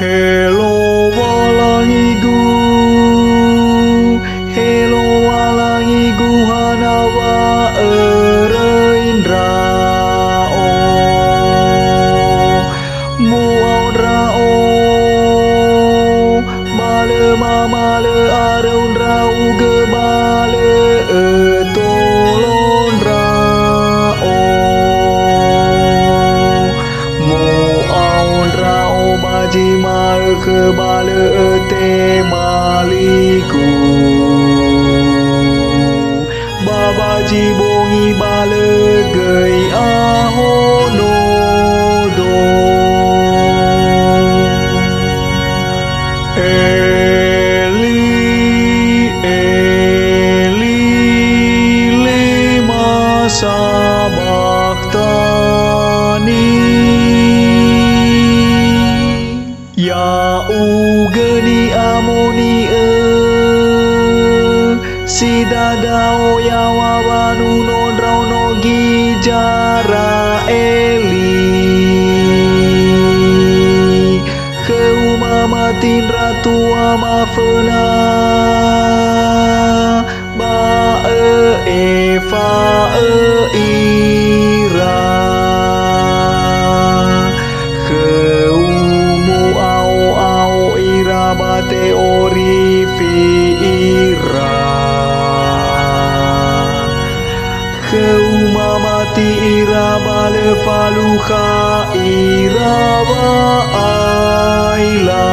Hello walangigu, hello walangigu hanawa ereindra o muaudra o male mamale araundra uge male etolondra o muaudra o baji mal ke bale te maliku babaji bongi bale gei ahono do Eli Eli lema sabachthani Ya ugeni amoni sidadao ya wawanu nondrau no gijara Eli keumamatin ratu amafena ba eva ira keumu au ira bate orifi ira keumamati ira bale faluha ira wa aila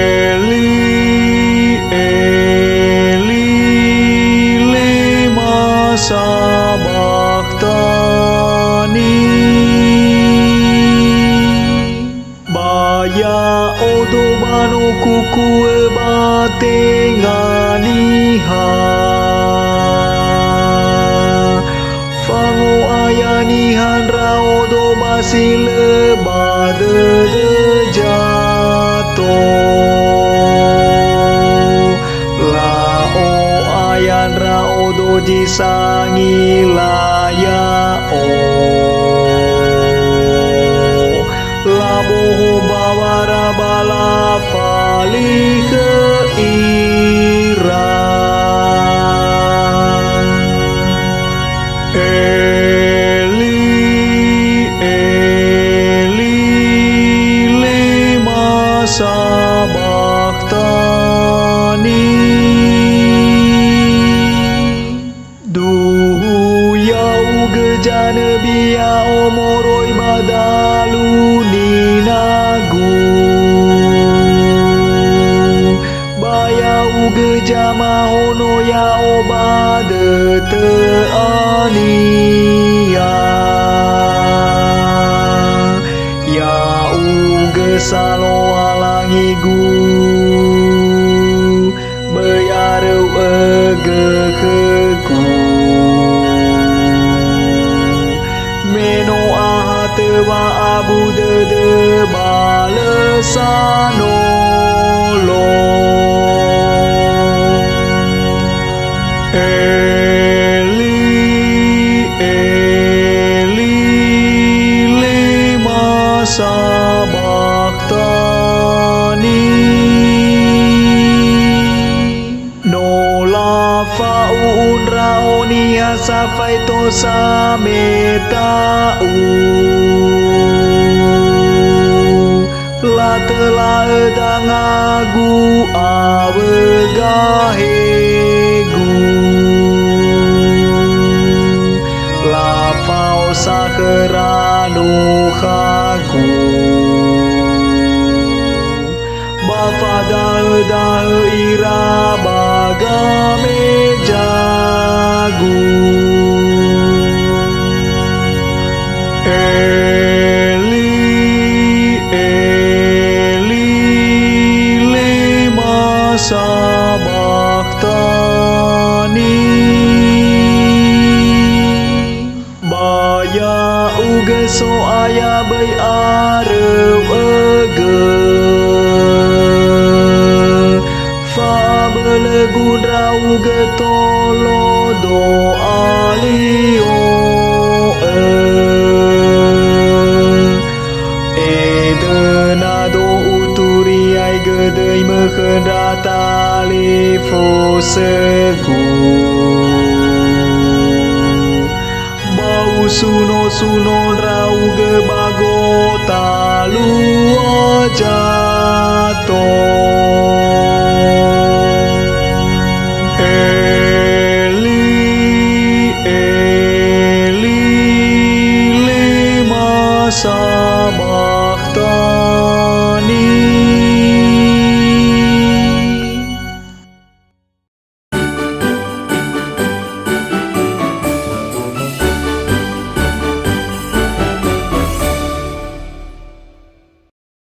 Eli Eli lema sabachthani Baya odo bano kuku batengani fango ayani handra odo basile bade de jato la o ayanra odo jisangi laya o laboho bawara bala fali ke ira Eli Eli lema sabachthani duhu yau gejana biya omoroi badalu ninagu baya ugejama hono ya obade te ania ya uge salo alangigu beyaru ege keku meno ahate wa abu de balesano lo Eli Eli lema sabachthani nola faunra oni asafai to sametau la tela dangagu awegahegu la fau sakeranu khagu bafada dah ira bagame jagu Eli Eli lema sabachthani baya uge so aya bai areu ege fa belegudra uge tolo do alio sunon rauge bago talu jato Eli Eli lima sama